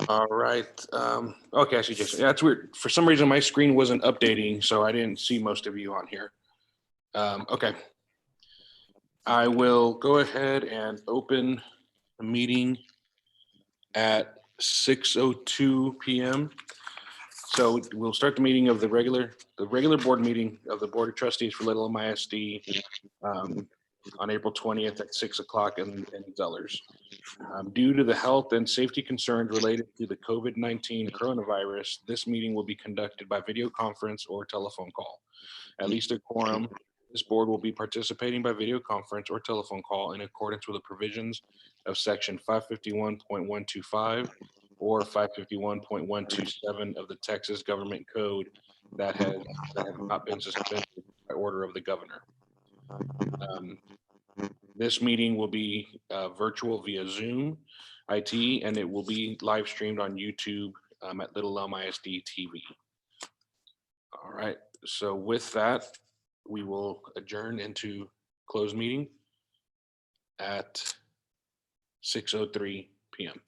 All right. Okay, I see Jason. Yeah, that's weird. For some reason, my screen wasn't updating, so I didn't see most of you on here. Okay. I will go ahead and open the meeting at 6:02 p.m. So we'll start the meeting of the regular board meeting of the Board of Trustees for Little ISD on April 20th at 6 o'clock in Zellers. Due to the health and safety concerns related to the COVID-19 coronavirus, this meeting will be conducted by video conference or telephone call. At least a quorum. This board will be participating by video conference or telephone call in accordance with the provisions of section 551.125 or 551.127 of the Texas Government Code that have not been suspended by order of the governor. This meeting will be virtual via Zoom IT, and it will be live streamed on YouTube at Little Elm ISD TV. All right, so with that, we will adjourn into closed meeting at 6:03 p.m.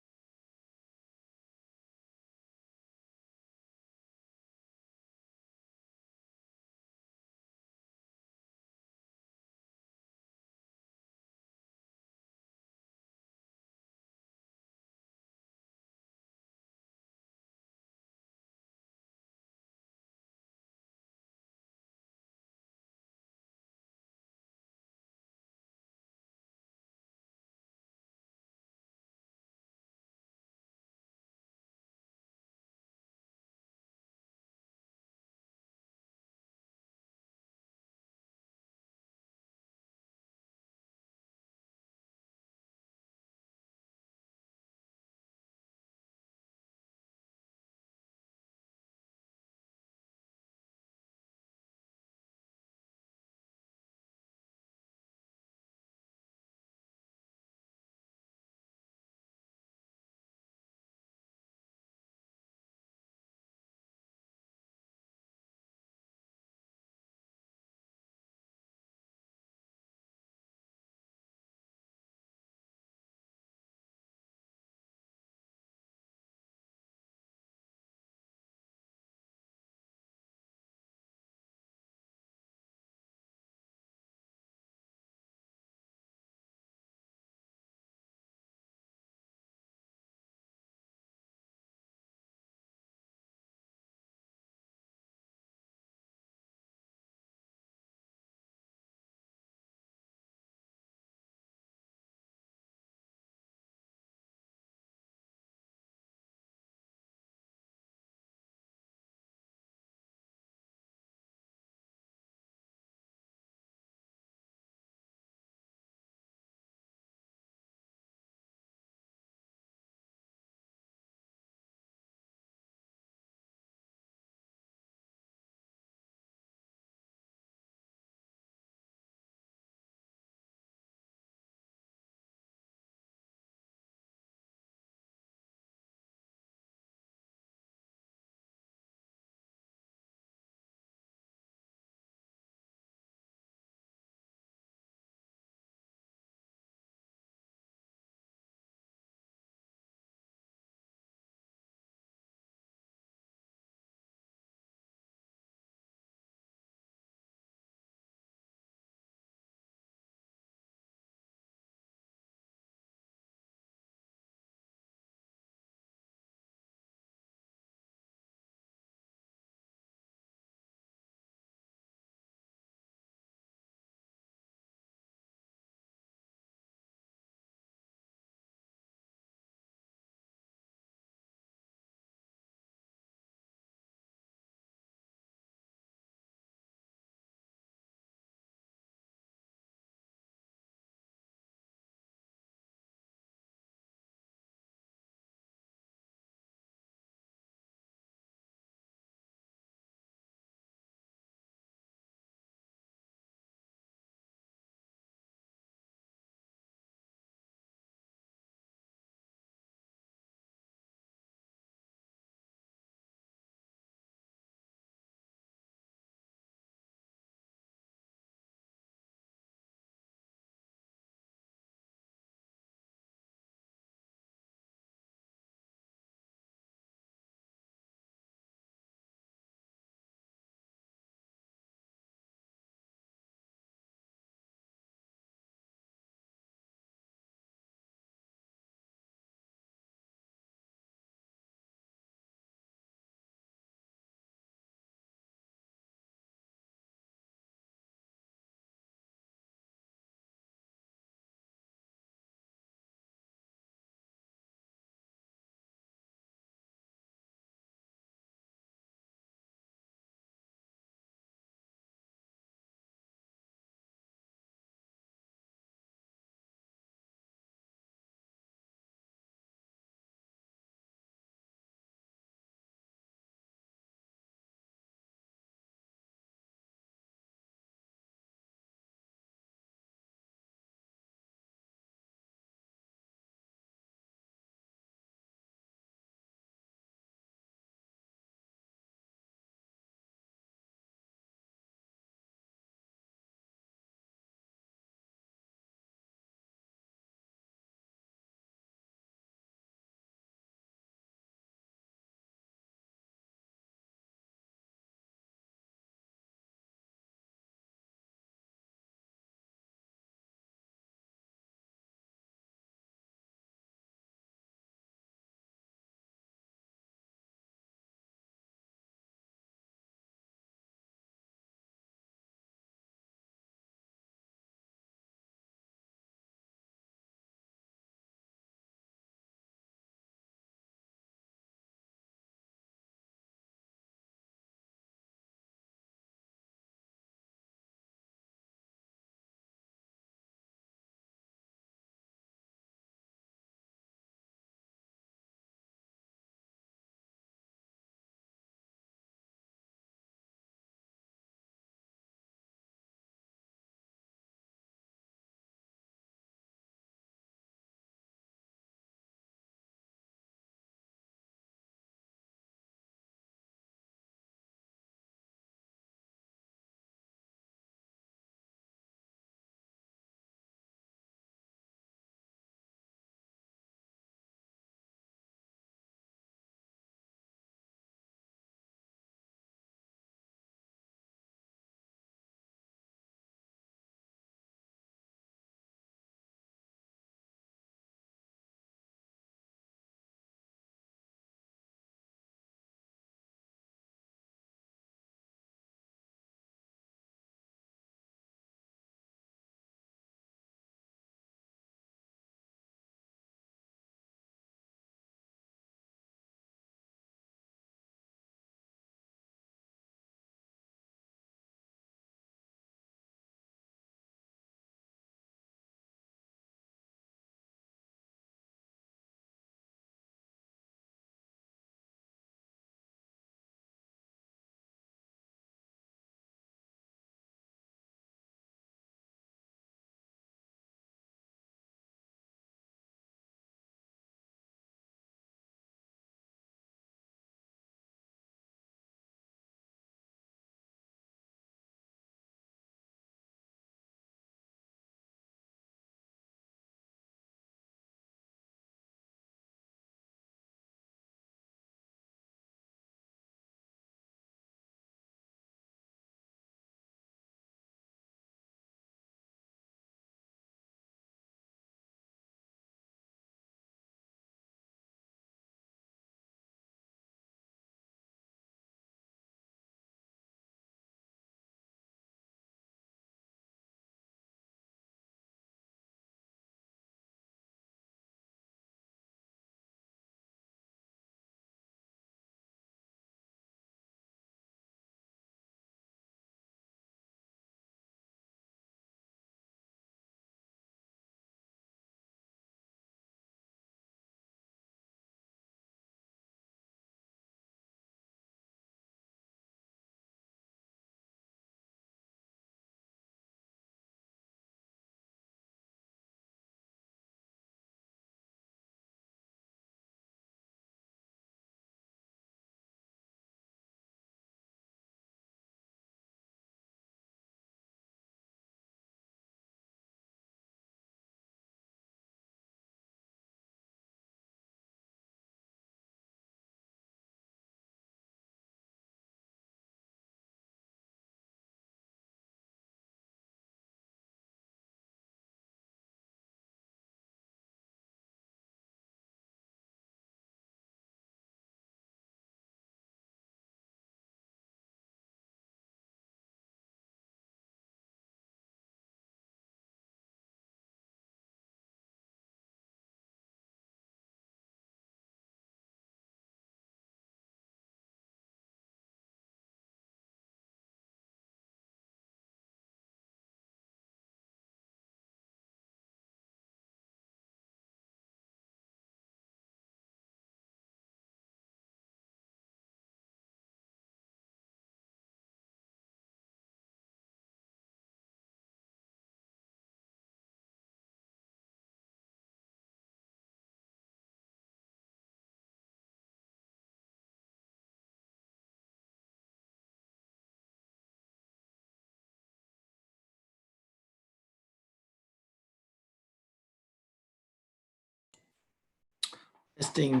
Testing,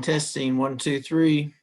1, 2, 3.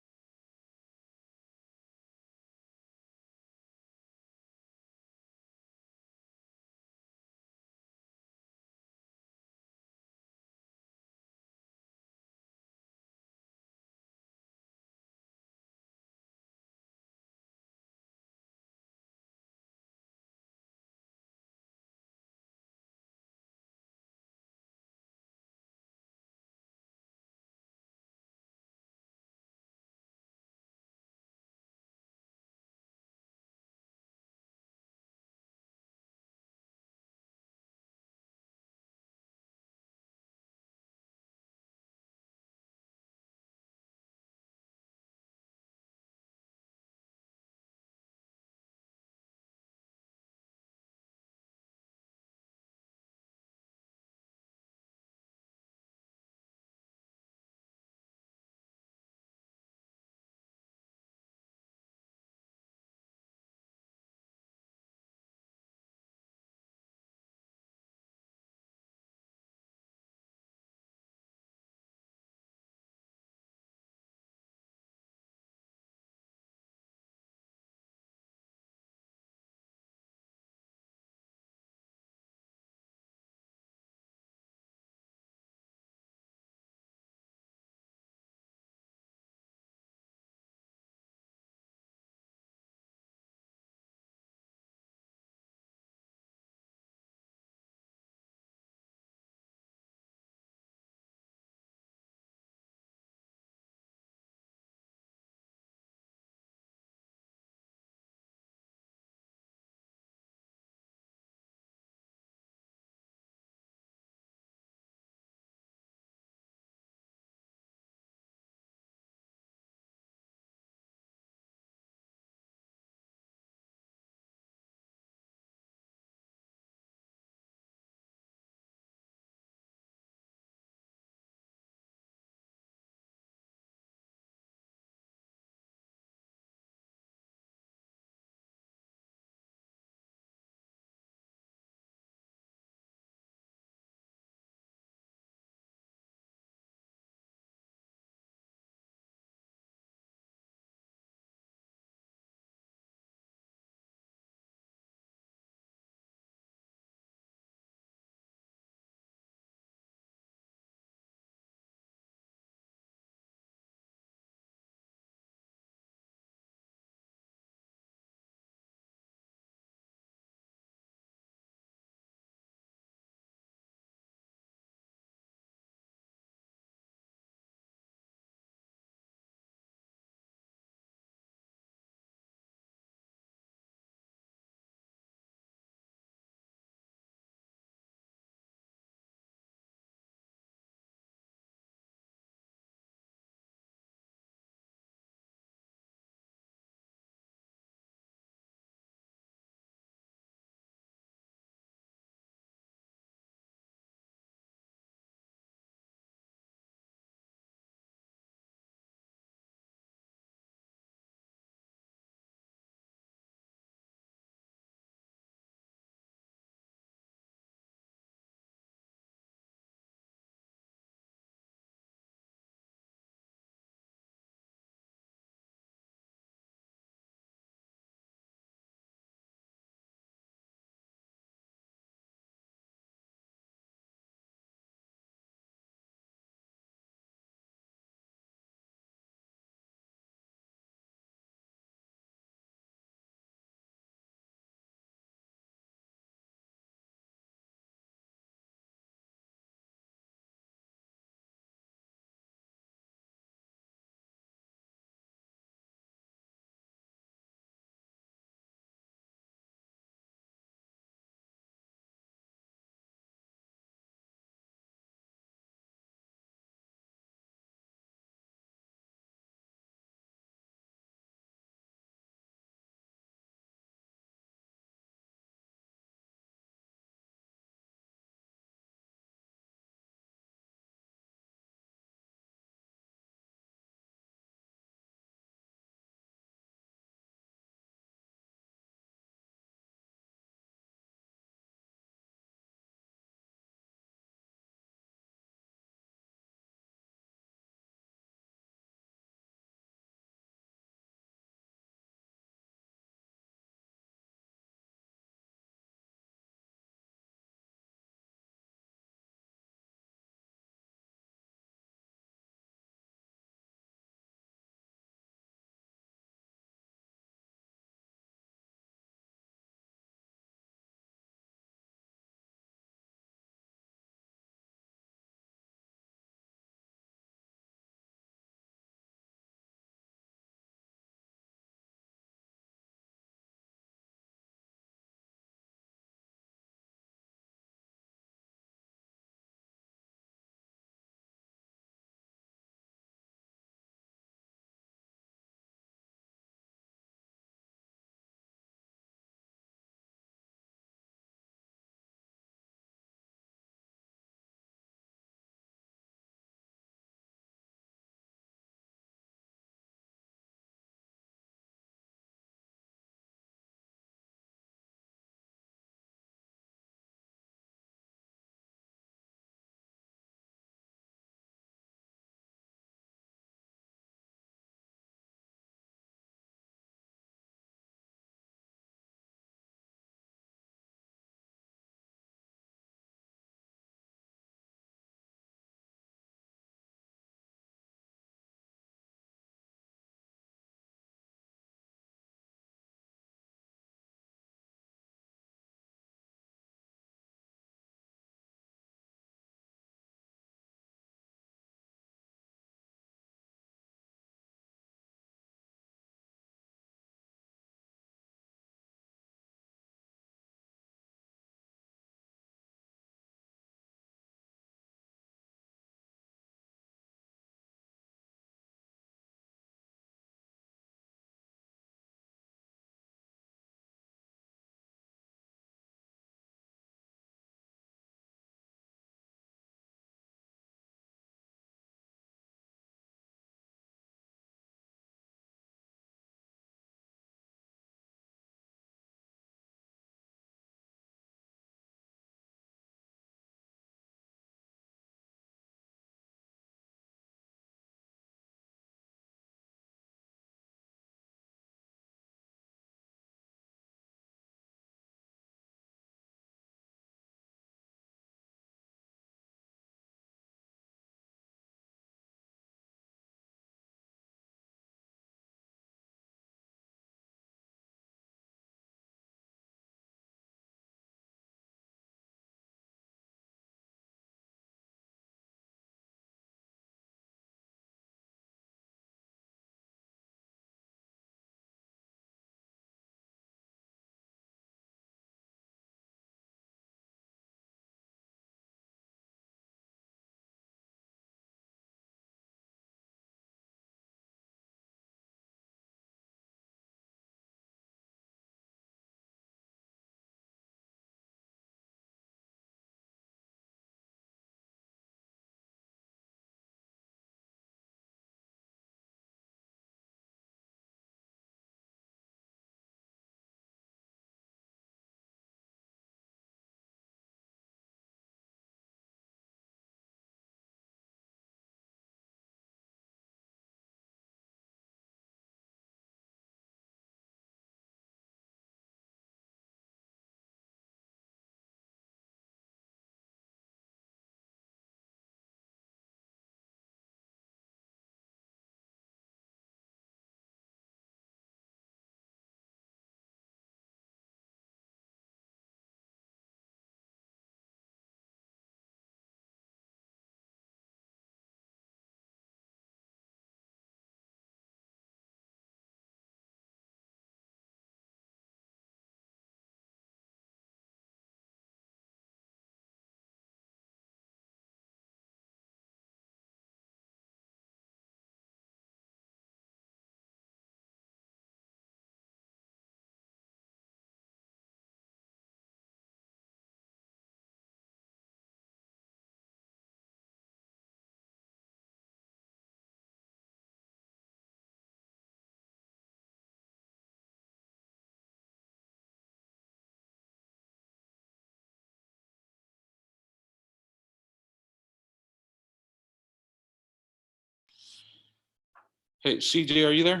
Hey, CJ, are you there?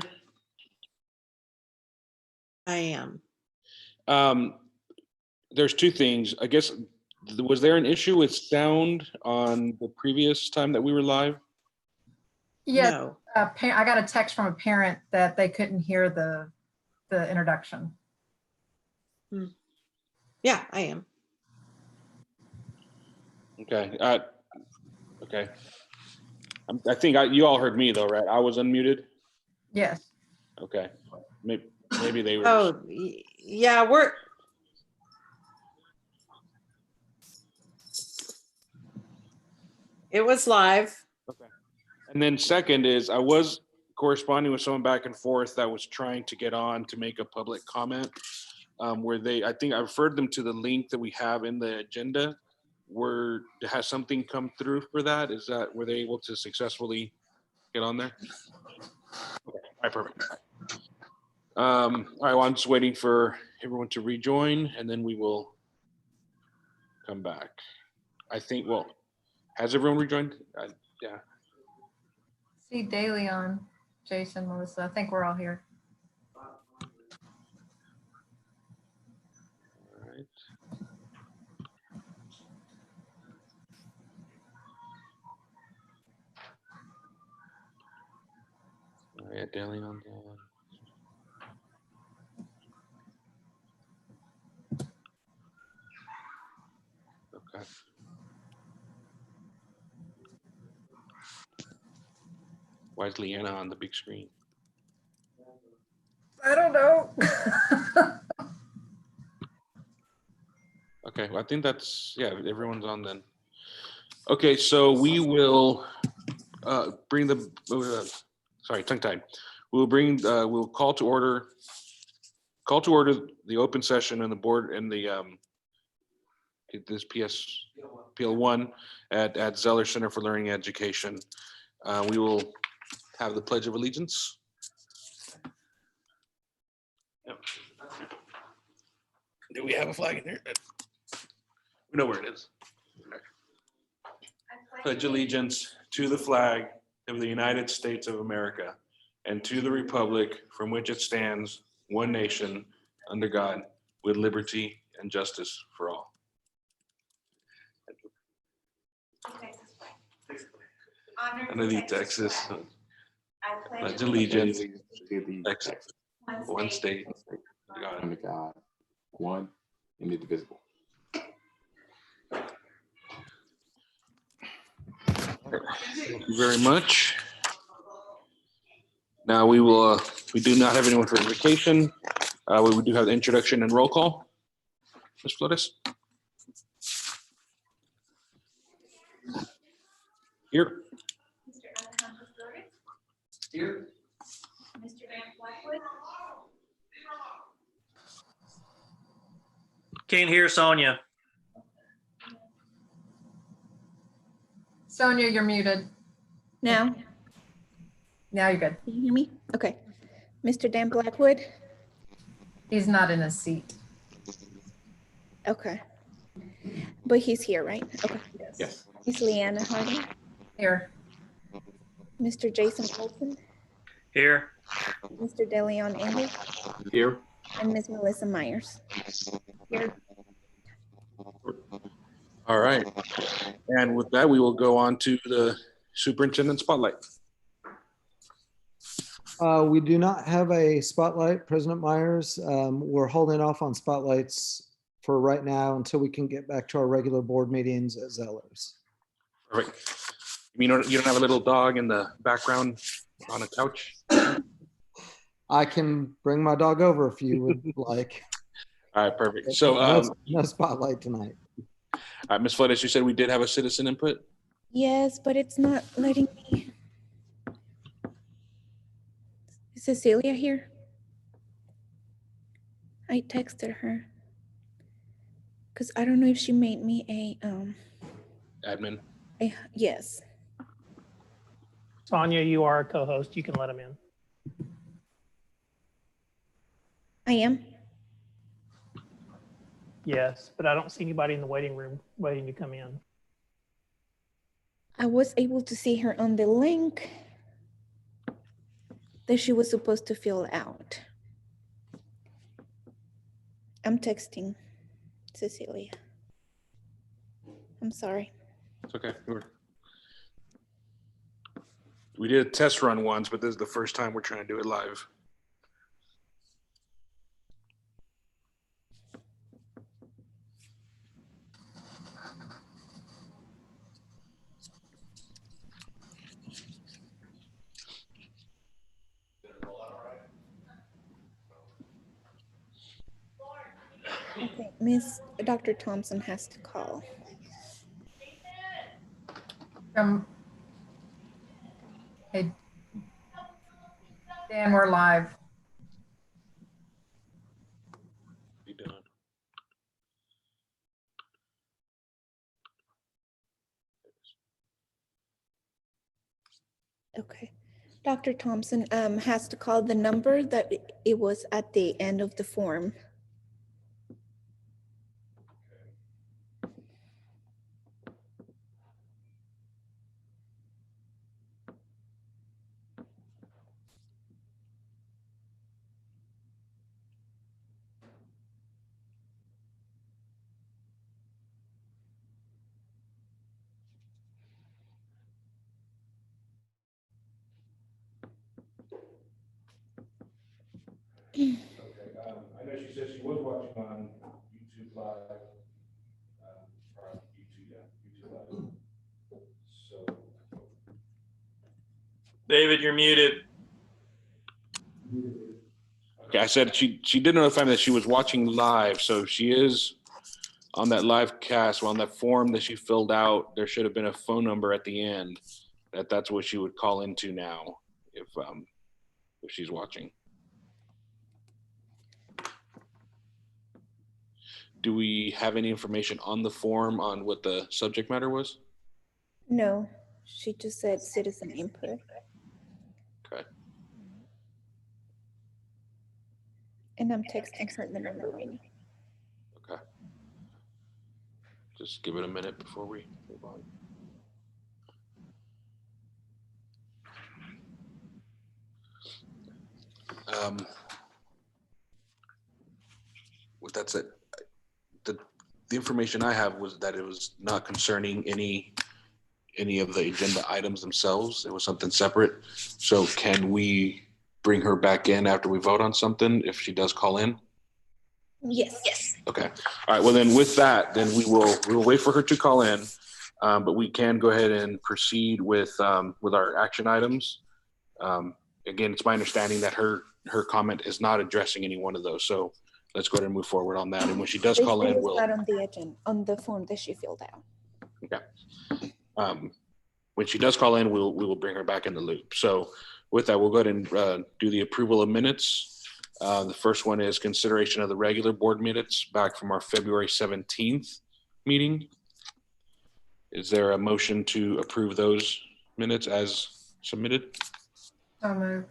I am. There's two things. I guess, was there an issue with sound on the previous time that we were live? Yes, No. I got a text from a parent that they couldn't hear the introduction. Yeah, I am. Okay. Okay. I think you all heard me though, right? I was unmuted. Yes. Okay. Maybe they were. Oh, yeah, it was live. Okay. And then second is I was corresponding with someone back and forth that was trying to get on to make a public comment, where I think I referred them to the link that we have in the agenda. Has something come through for that? Were they able to successfully get on there? Okay. All right, perfect. All right, well, I'm just waiting for everyone to rejoin and then we will come back. I think, well, has everyone rejoined? Yeah. See Daly on, Jason, Melissa. I think we're all here. All right. All right, Daly on. Okay. Why is Leanna on the big screen? I don't know. Okay, well, I think yeah, everyone's on then. Okay, so we will bring sorry, tongue-tied. We'll call to order the open session and the board and the this PL1 at Zeller Center for Learning and Education. We will have the Pledge of Allegiance. Yep. Do we have a flag in here? We know where it is. Okay. Pledge allegiance to the flag of the United States of America and to the republic from which it stands, one nation, under God, with liberty and justice for all. Under the Texas, pledge allegiance to the Texas, one state, under God, one and indivisible. Thank you very much. Now we do not have anyone for vacation. We do have the introduction and roll call. Ms. Flores. Here. Here. Mr. Dan Blackwood. Can't hear Sonia. Sonia, you're muted. Now, Now you're good. can you hear me? Okay. Mr. Dan Blackwood? He's not in his seat. Okay. But he's here, right? Okay. Yes. Miss Leanna Harding? Here. Mr. Jason Colton? Here. Mr. DeLeon English? Here. And Miss Melissa Myers? Here. All right. And with that, we will go on to the Superintendent Spotlight. We do not have a spotlight, President Myers. We're holding off on spotlights for right now until we can get back to our regular board meetings at Zellers. All right. You don't have a little dog in the background on a couch? I can bring my dog over if you would like. All right, perfect. So, no spotlight tonight. all right, Ms. Flores, you said we did have a citizen input? Yes, but it's not letting me. Is Cecilia here? I texted her. Because I don't know if she made me Admin. yes. Sonia, you are a co-host. You can let him in. I am. Yes, but I don't see anybody in the waiting room waiting to come in. I was able to see her on the link. that she was supposed to fill out. I'm texting Cecilia. I'm sorry. It's okay. We did a test run once, but this is the first time we're trying to do it live. Okay, Dr. Thompson has to call. Hey, Dan, we're live. Be done. Okay. Dr. Thompson has to call the number that it was at the end of the form. Okay, I know she said she was watching on YouTube Live. Or YouTube, yeah, YouTube Live. So. David, you're muted. Okay, I said she did notify me that she was watching live, so she is on that live cast. Well, on that form that she filled out, there should have been a phone number at the end. That's what she would call into now if she's watching. Do we have any information on the form on what the subject matter was? No, she just said citizen input. Okay. And I'm texting her the number right now. Okay. Just give it a minute before we move on. With that said, the information I have was that it was not concerning any of the agenda items themselves. It was something separate. So can we bring her back in after we vote on something if she does call in? Yes. Yes. Okay. All right. Well, then with that, then we will wait for her to call in, but we can go ahead and proceed with our action items. Again, it's my understanding that her comment is not addressing any one of those. So let's go ahead and move forward on that. And when she does call in, we'll. Not on the agenda, on the form that she filled out. Okay. When she does call in, we will bring her back in the loop. So with that, we'll go ahead and do the approval of minutes. The first one is consideration of the regular board minutes back from our February 17th meeting. Is there a motion to approve those minutes as submitted? So moved.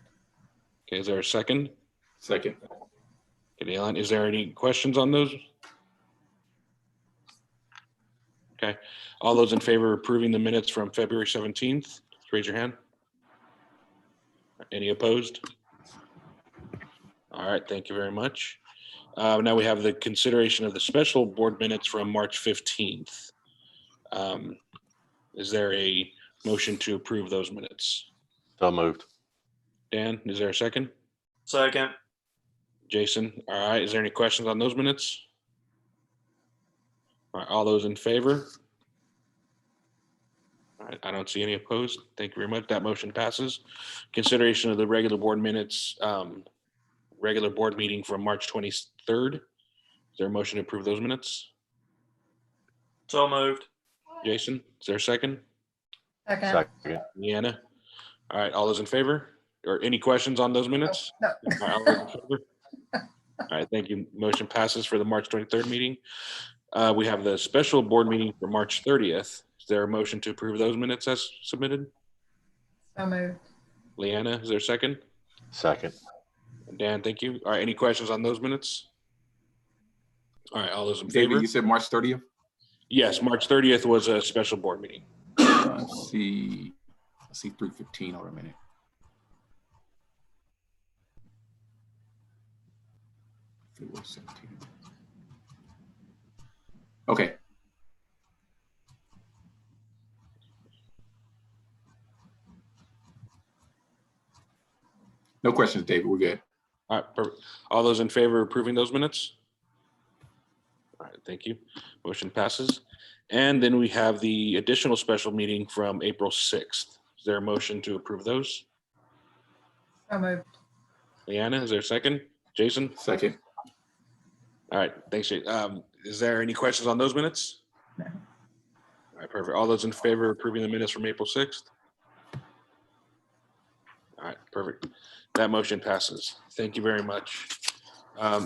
Okay, is there a second? Second. Okay, Alan, is there any questions on those? Okay, all those in favor of approving the minutes from February 17th, raise your hand. Any opposed? All right, thank you very much. Now we have the consideration of the special board minutes from March 15th. Is there a motion to approve those minutes? So moved. Dan, is there a second? Second. Jason, all right, is there any questions on those minutes? All right, all those in favor? All right, I don't see any opposed. Thank you very much. That motion passes. Consideration of the regular board minutes, regular board meeting from March 23rd. Is there a motion to approve those minutes? So moved. Jason, is there a second? Second. Second. Leanna? All right, all those in favor? Or any questions on those minutes? No. All right, all those in favor? All right, thank you. Motion passes for the March 23rd meeting. We have the special board meeting for March 30th. Is there a motion to approve those minutes as submitted? So moved. Leanna, is there a second? Second. Dan, thank you. All right, any questions on those minutes? All right, all those in David, favor? you said March 30th? Yes, March 30th was a special board meeting. Let's see 315 over a minute. February 17th. Okay. No questions, David. We're good. All right, perfect. All those in favor of approving those minutes? All right, thank you. Motion passes. And then we have the additional special meeting from April 6th. Is there a motion to approve those? So moved. Leanna, is there a second? Jason? Second. All right, thanks. Is there any questions on those minutes? No. All right, perfect. All those in favor of approving the minutes from April 6th? All right, perfect. That motion passes. Thank you very much.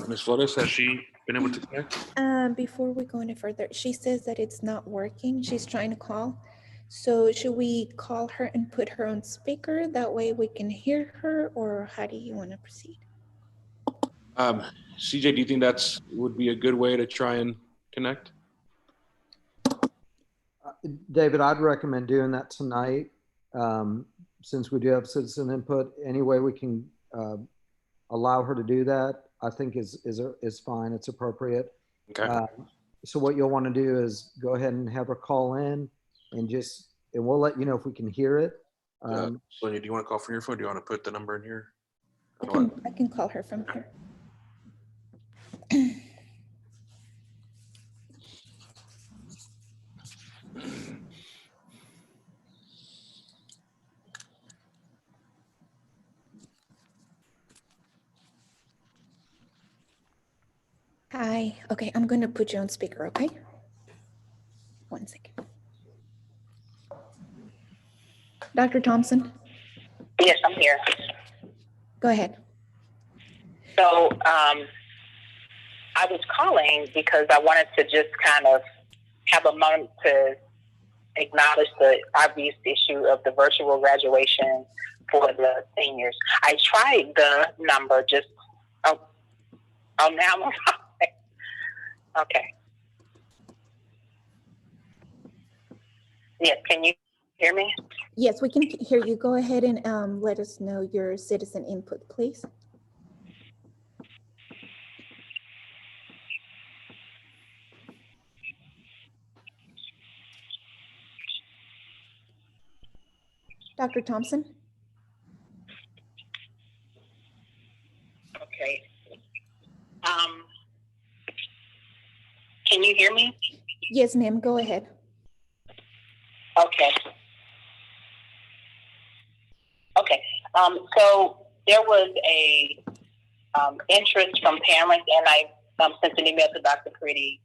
Ms. Flores, has she been able to connect? Before we go any further, she says that it's not working. She's trying to call. So should we call her and put her on speaker? That way we can hear her, or how do you want to proceed? CJ, do you think that's would be a good way to try and connect? David, I'd recommend doing that tonight. Since we do have citizen input, any way we can allow her to do that, I think is fine. It's appropriate. Okay. So what you'll want to do is go ahead and have her call in and we'll let you know if we can hear it. Sonia, do you want to call from your phone? Do you want to put the number in here? I can call her from here. Hi. Okay, I'm going to put you on speaker, okay? 1 second. Dr. Thompson, Yes, I'm here. go ahead. So I was calling because I wanted to just kind of have a moment to acknowledge the obvious issue of the virtual graduation for the seniors. I tried the number now I'm okay. Yes, can you hear me? Yes, we can hear you. Go ahead and let us know your citizen input, please. Dr. Thompson? Okay. Can you hear me? Yes, ma'am, go ahead. Okay. Okay. So there was a interest from parents, and I sent an email to Dr. Pretty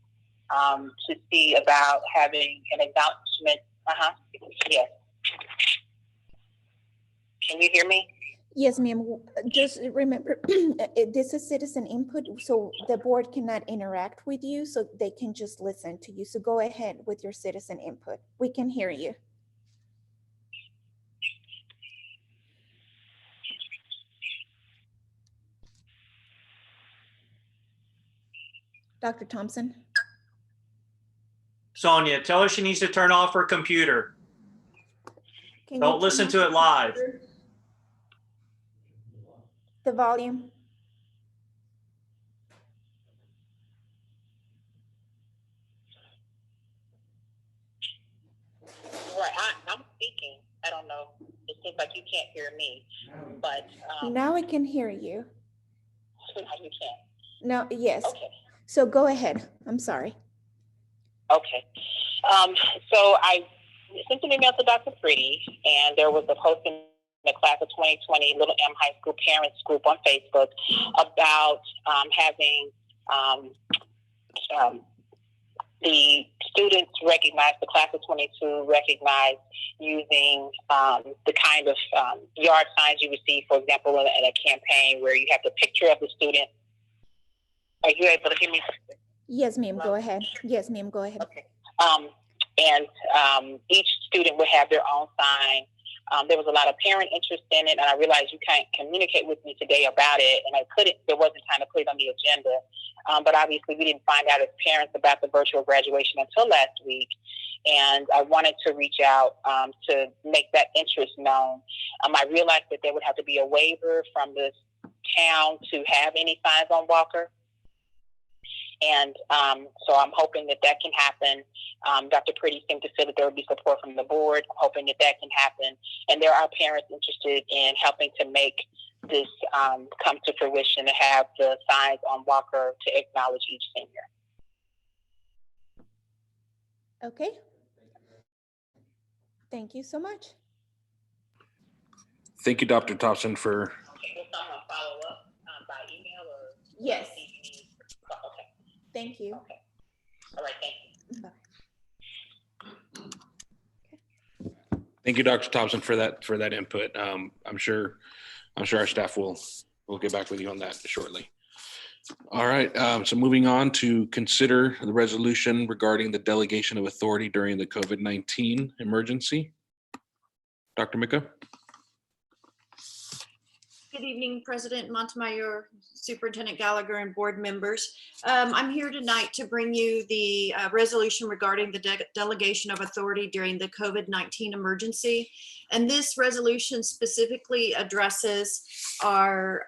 to see about having an acknowledgement. Yes. Can you hear me? Yes, ma'am. Just remember, this is citizen input, so the board cannot interact with you, so they can just listen to you. So go ahead with your citizen input. We can hear you. Dr. Thompson? Sonia, tell her she needs to turn off her computer. Can you Don't listen turn to it live. the volume? Right. I'm speaking. I don't know. It seems like you can't hear me, but Now I can hear you. you can. No, yes. Okay. So go ahead. I'm sorry. Okay. So I sent an email to Dr. Pretty, and there was a post in the class of 2020 Little M High School Parents Group on Facebook about having the students recognize, the class of 22 recognize using the kind of yard signs you receive, for example, in a campaign where you have the picture of the student. Are you able to hear me? Yes, ma'am, go ahead. Yes, ma'am, go ahead. Okay. Each student would have their own sign. There was a lot of parent interest in it, and I realized you can't communicate with me today about it, and there wasn't time to put it on the agenda. But obviously we didn't find out as parents about the virtual graduation until last week, and I wanted to reach out to make that interest known. I realized that there would have to be a waiver from the town to have any signs on Walker. And so I'm hoping that that can happen. Dr. Pretty seemed to say that there would be support from the board. I'm hoping that that can happen. And there are parents interested in helping to make this come to fruition, to have the signs on Walker to acknowledge each senior. Okay. Thank you so much. Thank you, Dr. Thompson, for. Okay, will someone follow up by email or? Yes. Okay. Thank you. Okay. All right. Thank you. Bye. Thank you, Dr. Thompson, for that input. I'm sure our staff will get back with you on that shortly. All right. So moving on to consider the resolution regarding the delegation of authority during the COVID-19 emergency. Dr. Mika. Good evening, President Montemayor, Superintendent Gallagher, and board members. I'm here tonight to bring you the resolution regarding the delegation of authority during the COVID-19 emergency. And this resolution specifically addresses our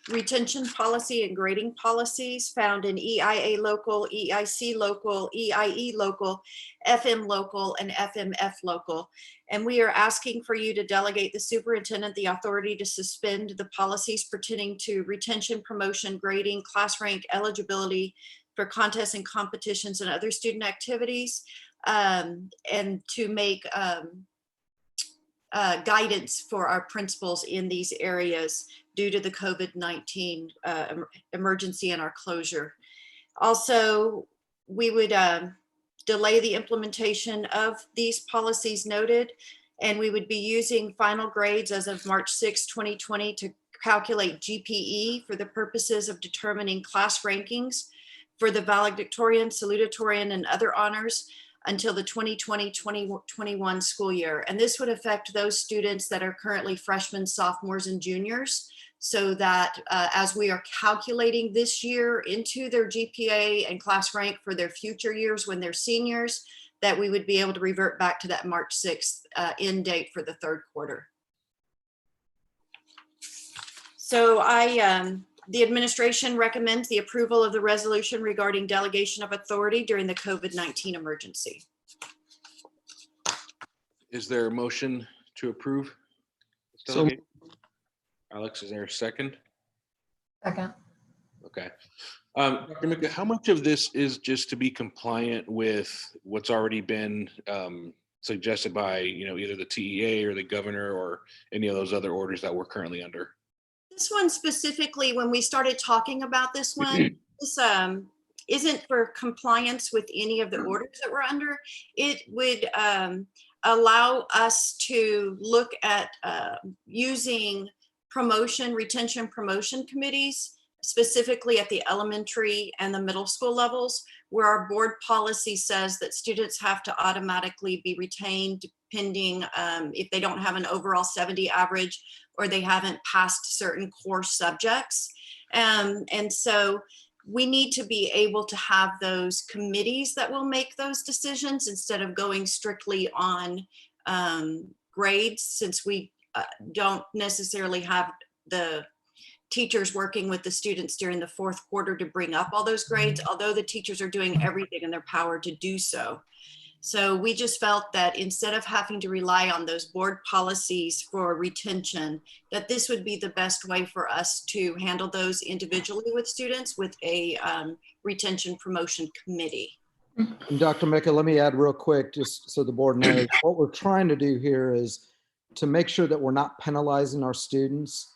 retention policy and grading policies found in EIA local, EIC local, EIE local, FM local, and FMF local. And we are asking for you to delegate the superintendent the authority to suspend the policies pertaining to retention, promotion, grading, class rank, eligibility for contests and competitions and other student activities, and to make guidance for our principals in these areas due to the COVID-19 emergency and our closure. Also, we would delay the implementation of these policies noted, and we would be using final grades as of March 6, 2020 to calculate GPE for the purposes of determining class rankings for the valedictorian, salutatorian, and other honors until the 2020-2021 school year. And this would affect those students that are currently freshmen, sophomores, and juniors, so that as we are calculating this year into their GPA and class rank for their future years when they're seniors, that we would be able to revert back to that March 6th end date for the third quarter. So the administration recommends the approval of the resolution regarding delegation of authority during the COVID-19 emergency. Is there a motion to approve? So- Alex, is there a second? Second. Okay. Dr. Mika, how much of this is just to be compliant with what's already been suggested by, either the TEA or the governor or any of those other orders that we're currently under? This one specifically, when we started talking about this one, this isn't for compliance with any of the orders that we're under. It would allow us to look at using retention promotion committees, specifically at the elementary and the middle school levels, where our board policy says that students have to automatically be retained pending if they don't have an overall 70 average or they haven't passed certain core subjects. And so we need to be able to have those committees that will make those decisions instead of going strictly on grades, since we don't necessarily have the teachers working with the students during the fourth quarter to bring up all those grades, although the teachers are doing everything in their power to do so. So we just felt that instead of having to rely on those board policies for retention, that this would be the best way for us to handle those individually with students with a retention promotion committee. And Dr. Mika, let me add real quick, just so the board knows, what we're trying to do here is to make sure that we're not penalizing our students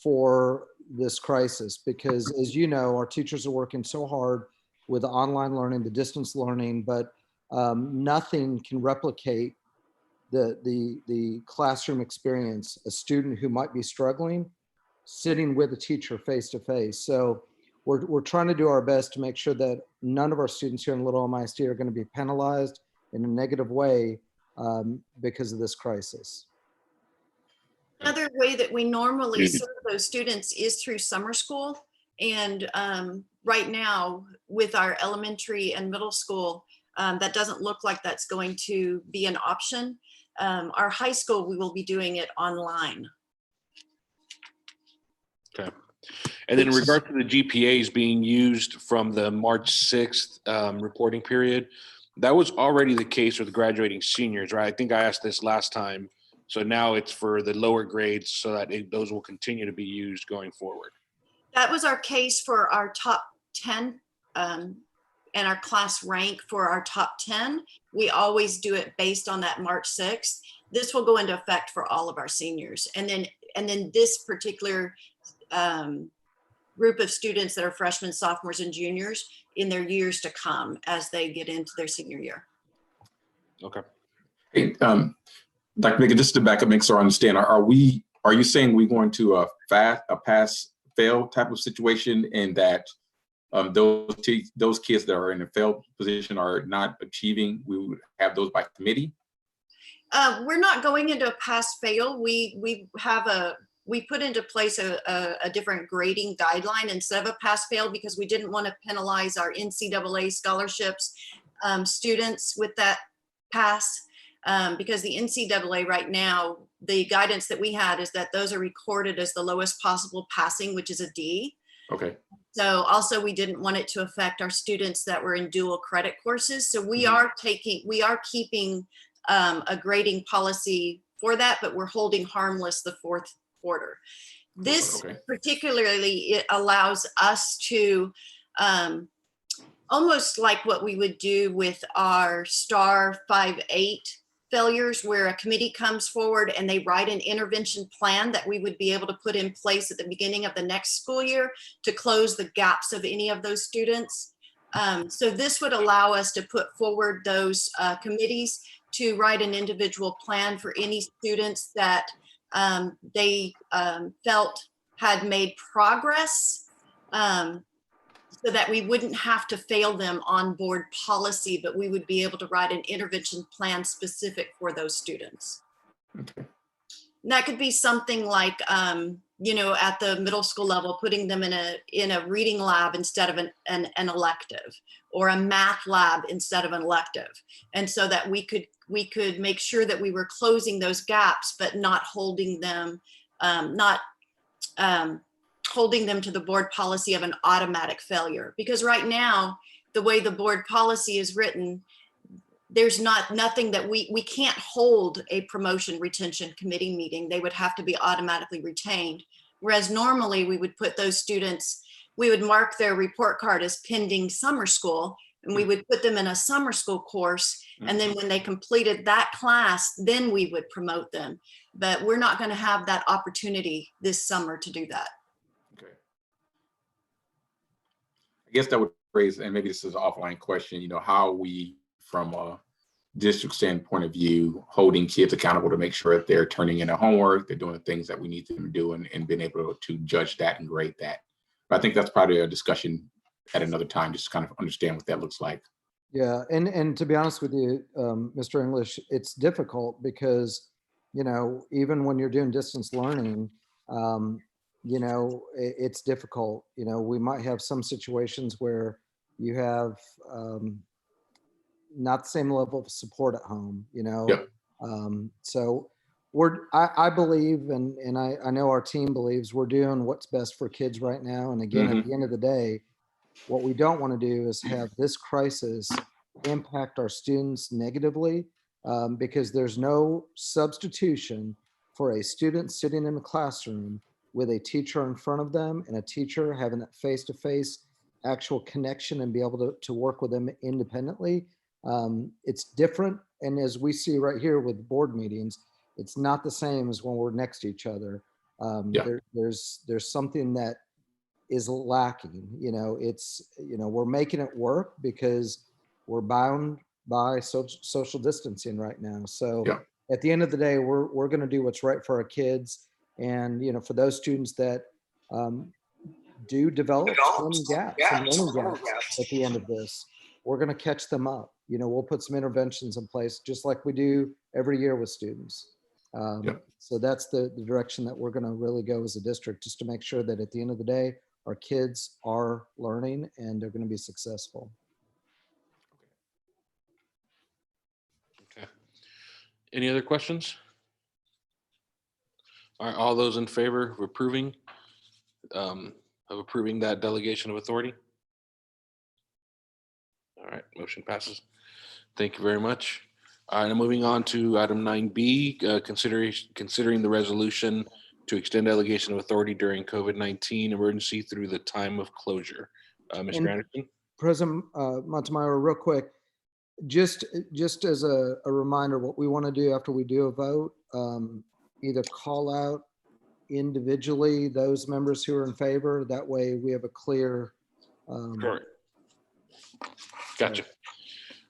for this crisis, because as you know, our teachers are working so hard with the online learning, the distance learning, but nothing can replicate the classroom experience, a student who might be struggling, sitting with a teacher face to face. So we're trying to do our best to make sure that none of our students here in Little MISD are going to be penalized in a negative way because of this crisis. Another way that we normally serve those students is through summer school. And right now with our elementary and middle school, that doesn't look like that's going to be an option. Our high school, we will be doing it online. Okay. And then in regard to the GPAs being used from the March 6th reporting period, that was already the case with graduating seniors, right? I think I asked this last time. So now it's for the lower grades so that those will continue to be used going forward. That was our case for our top 10 and our class rank for our top 10. We always do it based on that March 6th. This will go into effect for all of our seniors. And then this particular group of students that are freshmen, sophomores, and juniors in their years to come as they get into their senior year. Okay. Hey, Dr. Megan, just to back up, make sure I understand, are you saying we're going to a pass fail type of situation, and that those kids that are in a failed position are not achieving, we would have those by committee? We're not going into a pass fail. We put into place a different grading guideline instead of a pass fail because we didn't want to penalize our NCAA scholarships students with that pass. Because the NCAA right now, the guidance that we had is that those are recorded as the lowest possible passing, which is a D. Okay. So also we didn't want it to affect our students that were in dual credit courses. So we are keeping a grading policy for that, but we're holding harmless the fourth quarter. This particularly, it allows us to almost like what we would do with our STAR 5-8 failures, where a committee comes forward and they write an intervention plan that we would be able to put in place at the beginning of the next school year to close the gaps of any of those students. So this would allow us to put forward those committees to write an individual plan for any students that they felt had made progress, so that we wouldn't have to fail them on board policy, but we would be able to write an intervention plan specific for those students. Okay. And that could be something like, at the middle school level, putting them in a reading lab instead of an elective, or a math lab instead of an elective. And so that we could make sure that we were closing those gaps, but not holding them, holding them to the board policy of an automatic failure. Because right now, the way the board policy is written, there's nothing that we can't hold a promotion retention committee meeting. They would have to be automatically retained. Whereas normally we would put those students, we would mark their report card as pending summer school, and we would put them in a summer school course. And then when they completed that class, then we would promote them. But we're not going to have that opportunity this summer to do that. Okay. I guess that would raise, and maybe this is an offline question, how we, from a district standpoint of view, holding kids accountable to make sure that they're turning in their homework, they're doing the things that we need them to do, and being able to judge that and grade that. But I think that's probably a discussion at another time, just to kind of understand what that looks like. Yeah, and to be honest with you, Mr. English, it's difficult because, even when you're doing distance learning, it's difficult. We might have some situations where you have not the same level of support at home, Yep. So I believe, and I know our team believes, we're doing what's best for kids right now. And again, at the end of the day, what we don't want to do is have this crisis impact our students negatively, because there's no substitution for a student sitting in the classroom with a teacher in front of them, and a teacher having that face-to-face actual connection and be able to work with them independently. It's different. And as we see right here with board meetings, it's not the same as when we're next to each other. There's something that is lacking. We're making it work because we're bound by social distancing right now. So at the end of the day, we're going to do what's right for our kids. And, for those students that do develop learning gaps at the end of this, we're going to catch them up. We'll put some interventions in place just like we do every year with students. So that's the direction that we're going to really go as a district, just to make sure that at the end of the day, our kids are learning and they're going to be successful. Okay. Any other questions? All right, all those in favor of approving of approving that delegation of authority? All right, motion passes. Thank you very much. All right, now moving on to item 9B, considering the resolution to extend delegation of authority during COVID-19 emergency through the time of closure. Mr. And- Anderson? President Montemayor, real quick, just as a reminder, what we want to do after we do a vote, either call out individually those members who are in favor. That way we have a clear. Correct. Gotcha.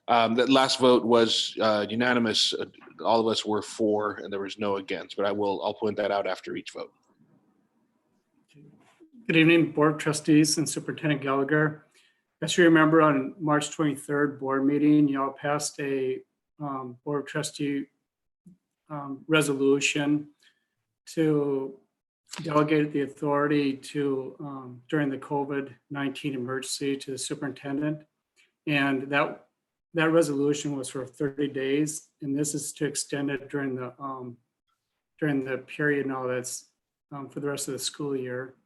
That last vote was unanimous. All of us were for, and there was no against, but I'll point that out after each vote. Good evening, Board of Trustees and Superintendent Gallagher. As you remember, on March 23rd board meeting, y'all passed a Board of Trustee resolution to delegate the authority to during the COVID-19 emergency to the superintendent. And that resolution was for 30 days. And this is to extend it during the period now that's for the rest of the school year.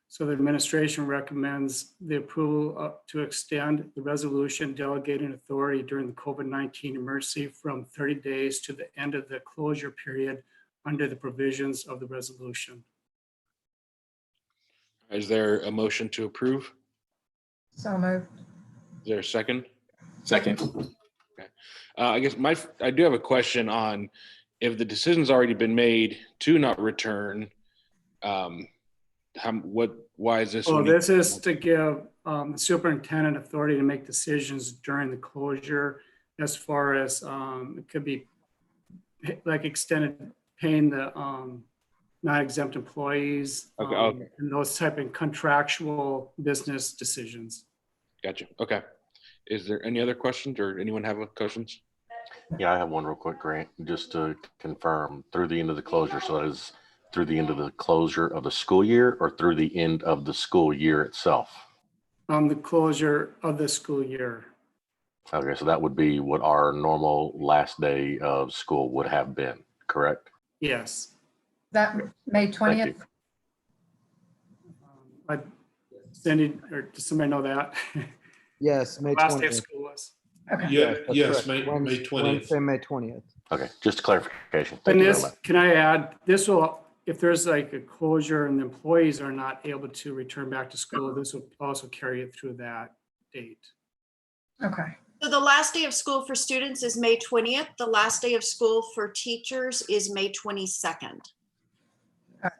So the administration recommends the approval to extend the resolution delegating authority during the COVID-19 emergency from 30 days to the end of the closure period under the provisions of the resolution. Is there a motion to approve? So moved. Is there a second? Second. Okay. I guess I do have a question on if the decision's already been made to not return. Why is this? Well, this is to give the superintendent authority to make decisions during the closure, as far as it could be like extended paying the non-exempt employees, Okay. and those type of contractual business decisions. Gotcha. Okay. Is there any other questions, or anyone have questions? Yeah, I have one real quick, Grant, just to confirm through the end of the closure. So that is through the end of the closure of the school year or through the end of the school year itself? The closure of the school year. Okay, so that would be what our normal last day of school would have been, correct? Yes. That May Thank 20th? I Cindy, or does somebody know that? Yes, May Last day of 20th. school was. Okay. Yeah, That's yes, correct. May 20th. Wednesday, May 20th. Okay, just a clarification. And Thank you very this, much. can I add, this will, if there's like a closure and the employees are not able to return back to school, this will also carry it through that date. Okay. So the last day of school for students is May 20th. The last day of school for teachers is May 22nd.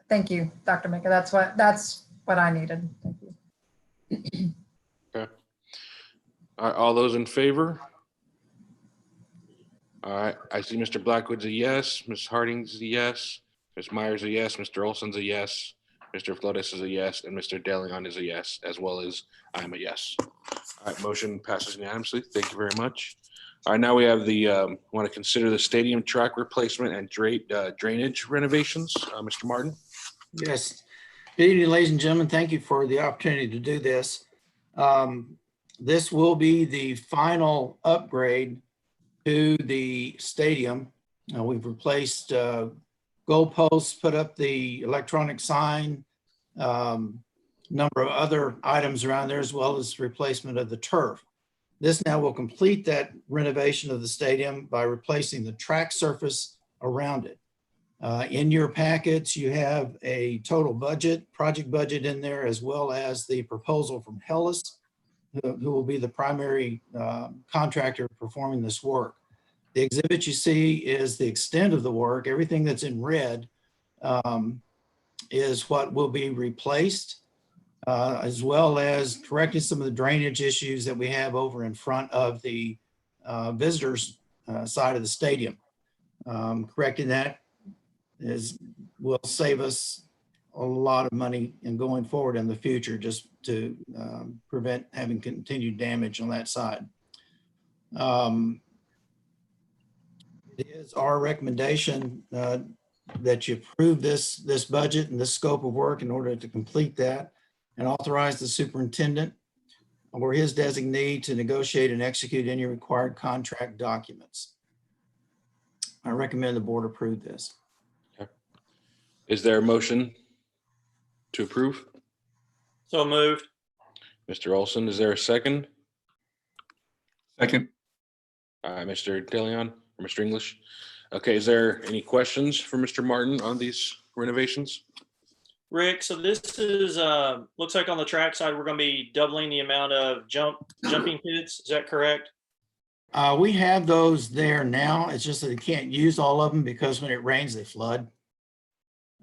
Thank you, Dr. Minka. That's what I needed. Thank you. Okay. All right, all those in favor? All right, I see Mr. Blackwood's a yes, Ms. Harding's a yes, Ms. Myers a yes, Mr. Olson's a yes, Mr. Flores is a yes, and Mr. DeLeon is a yes, as well as I'm a yes. All right, motion passes unanimously. Thank you very much. All right, now we have want to consider the stadium track replacement and drainage renovations. Mr. Martin? Yes. Good evening, ladies and gentlemen. Thank you for the opportunity to do this. This will be the final upgrade to the stadium. We've replaced goalposts, put up the electronic sign, number of other items around there, as well as replacement of the turf. This now will complete that renovation of the stadium by replacing the track surface around it. In your packets, you have a total budget, project budget in there, as well as the proposal from Hellas, who will be the primary contractor performing this work. The exhibit you see is the extent of the work. Everything that's in red is what will be replaced, as well as correcting some of the drainage issues that we have over in front of the visitors side of the stadium. Correcting that will save us a lot of money in going forward in the future, just to prevent having continued damage on that side. It is our recommendation that you approve this budget and this scope of work in order to complete that, and authorize the superintendent or his designee to negotiate and execute any required contract documents. I recommend the board approve this. Okay. Is there a motion to approve? So moved. Mr. Olson, is there a second? Second. Mr. DeLeon or Mr. English? Okay, is there any questions for Mr. Martin on these renovations? Rick, so this is, looks like on the track side, we're going to be doubling the amount of jumping pits. Is that correct? We have those there now. It's just that they can't use all of them because when it rains, they flood.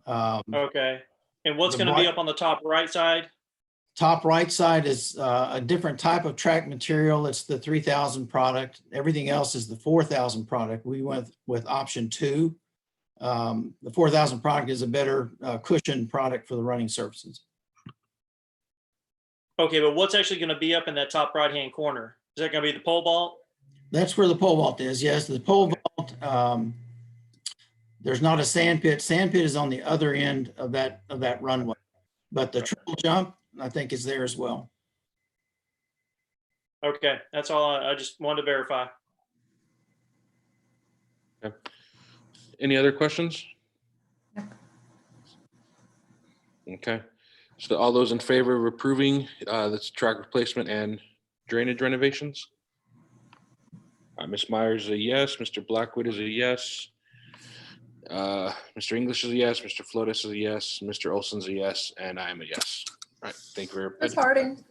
Okay. And what's The going to be bar- up on the top right side? Top right side is a different type of track material. It's the 3000 product. Everything else is the 4000 product. We went with option 2. The 4000 product is a better cushion product for the running surfaces. Okay, but what's actually going to be up in that top right-hand corner? Is that going to be the pole vault? That's where the pole vault is. Yes, the pole vault. There's not a sand pit. Sand pit is on the other end of that runway, but the triple jump I think is there as well. Okay, that's all. I just wanted to verify. Okay. Any other questions? Okay, so all those in favor of approving this track replacement and drainage renovations? Ms. Myers is a yes, Mr. Blackwood is a yes. Mr. English is a yes, Mr. Flotis is a yes, Mr. Olson's a yes, and I am a yes. All right, thank you very much. Ms. Harding.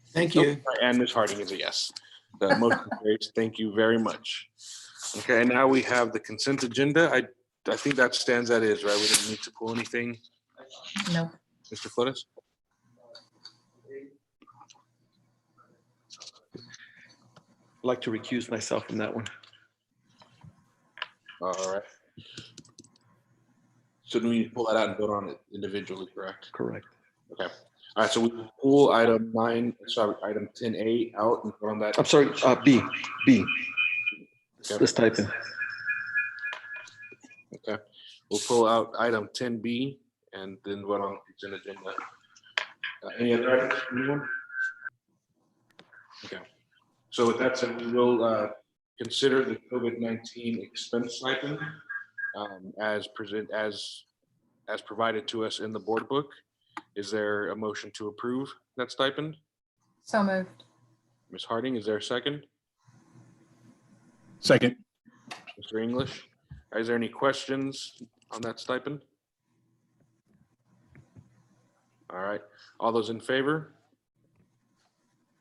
Thank you. And Ms. Harding is a yes. The motion carries. Thank you very much. Okay, and now we have the consent agenda. I think that stands as is, right? We didn't need to pull anything. No. Mr. Flotis? I'd like to recuse myself from that one. All right. So do we need to pull that out and vote on it individually, correct? Correct. Okay. All right, so we pull item 10A out and vote on that. I'm sorry, B. Okay. This type in. Okay. We'll pull out item 10B and then vote on the consent agenda. Any other items? Anyone? Okay. So with that said, we will consider the COVID-19 expense stipend as provided to us in the board book. Is there a motion to approve that stipend? So moved. Ms. Harding, is there a second? Second. Mr. English, is there any questions on that stipend? All right, all those in favor?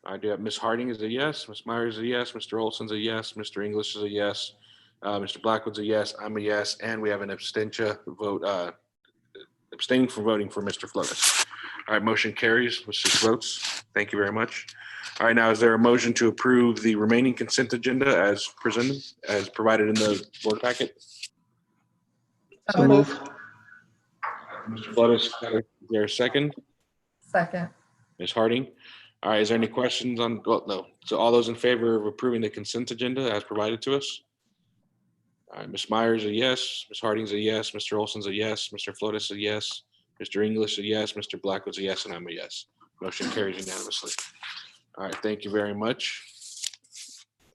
I do have Ms. Harding is a yes, Ms. Myers is a yes, Mr. Olson's a yes, Mr. English is a yes, Mr. Blackwood's a yes, I'm a yes, and we have an abstention vote, abstaining from voting for Mr. Flotis. All right, motion carries with 6 votes. Thank you very much. All right, now is there a motion to approve the remaining consent agenda as presented, as provided in the board packet? So moved. Mr. Flotis, is there a second? Second. Ms. Harding? All right, is there any questions on, well, no. So all those in favor of approving the consent agenda as provided to us? All right, Ms. Myers a yes, Ms. Harding's a yes, Mr. Olson's a yes, Mr. Flotis a yes, Mr. English a yes, Mr. Blackwood's a yes, and I'm a yes. Motion carries unanimously. All right, thank you very much.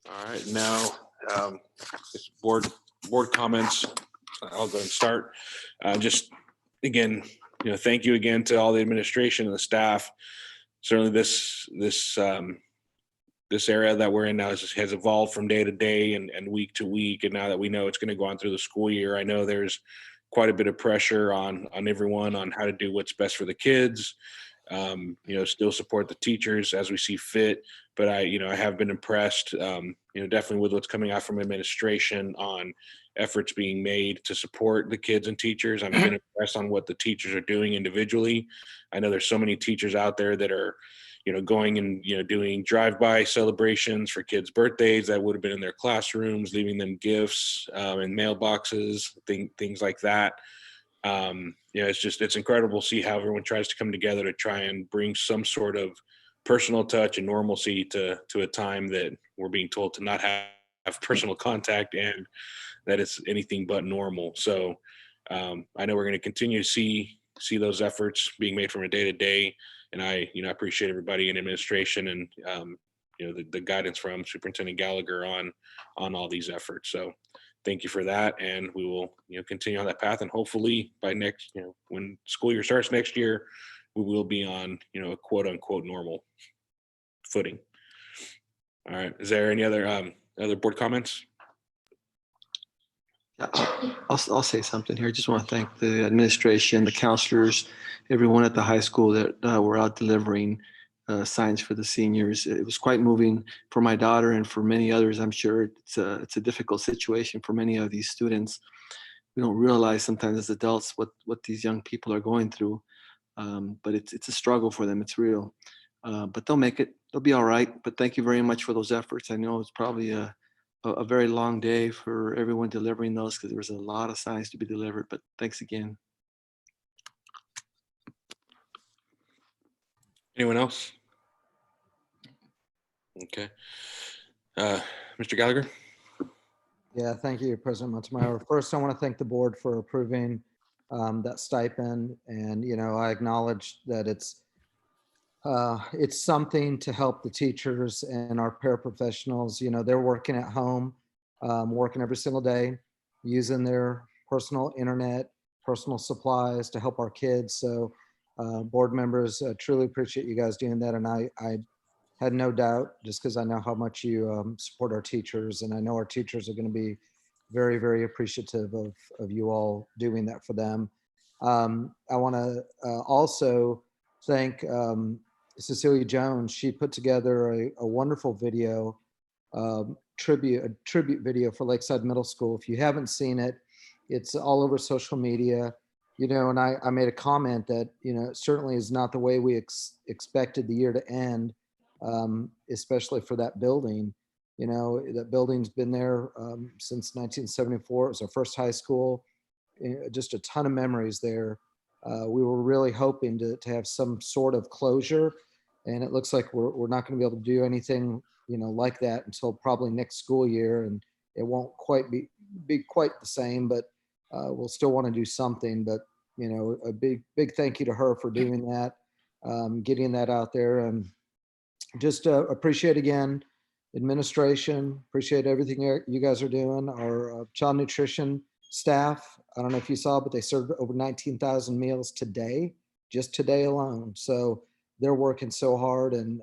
All right, now it's board comments. I'll go and start. Just again, thank you again to all the administration and the staff. Certainly this area that we're in now has evolved from day to day and week to week. And now that we know it's going to go on through the school year, I know there's quite a bit of pressure on everyone on how to do what's best for the kids. Still support the teachers as we see fit. But I have been impressed, definitely with what's coming out from administration on efforts being made to support the kids and teachers. I've been impressed on what the teachers are doing individually. I know there's so many teachers out there that are, going and, doing drive-by celebrations for kids' birthdays that would have been in their classrooms, leaving them gifts in mailboxes, things like that. It's incredible to see how everyone tries to come together to try and bring some sort of personal touch and normalcy to a time that we're being told to not have personal contact and that it's anything but normal. So I know we're going to continue to see those efforts being made from a day to day. And I appreciate everybody in administration and, the guidance from Superintendent Gallagher on all these efforts. So thank you for that. And we will, continue on that path. And hopefully by next, when school year starts next year, we will be on, a quote unquote normal footing. All right. Is there any other board comments? Yeah, I'll say something here. Just want to thank the administration, the counselors, everyone at the high school that were out delivering signs for the seniors. It was quite moving for my daughter and for many others. I'm sure it's a difficult situation for many of these students. We don't realize sometimes as adults what these young people are going through, but it's a struggle for them. It's real, but they'll make it. They'll be all right. But thank you very much for those efforts. I know it's probably a very long day for everyone delivering those because there was a lot of signs to be delivered, but thanks again. Anyone else? Okay. Mr. Gallagher? Yeah, thank you, President Montemayor. First, I want to thank the board for approving that stipend. And, I acknowledge that it's something to help the teachers and our paraprofessionals. They're working at home, working every single day, using their personal internet, personal supplies to help our kids. So board members, truly appreciate you guys doing that. And I had no doubt, just because I know how much you support our teachers, and I know our teachers are going to be very, very appreciative of you all doing that for them. I want to also thank Cecilia Jones. She put together a wonderful video, tribute video for Lakeside Middle School. If you haven't seen it, it's all over social media. And I made a comment that, it certainly is not the way we expected the year to end, especially for that building. That building's been there since 1974. It was our first high school. Just a ton of memories there. We were really hoping to have some sort of closure, and it looks like we're not going to be able to do anything, like that until probably next school year, and it won't quite be quite the same, but we'll still want to do something. But a big thank you to her for doing that, getting that out there, and just appreciate again administration, appreciate everything you guys are doing. Our child nutrition staff, I don't know if you saw, but they served over 19,000 meals today, just today alone. So they're working so hard, and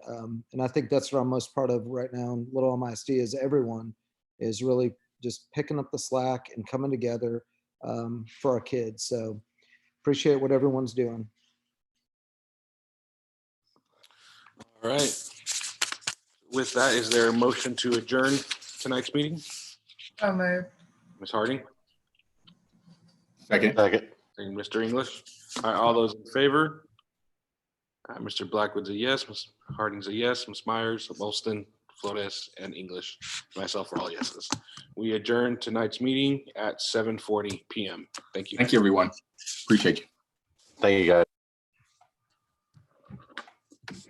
I think that's what I'm most proud of right now in Little MISD is everyone is really just picking up the slack and coming together for our kids. So appreciate what everyone's doing. All right. With that, is there a motion to adjourn tonight's meeting? So moved. Ms. Harding? Second. And Mr. English? All right, all those in favor? Mr. Blackwood's a yes, Ms. Harding's a yes, Ms. Myers, Molston, Flores, and English. Myself are all yeses. We adjourn tonight's meeting at 7:40 p.m. Thank you. Thank you, everyone. Appreciate you. Thank you, guys.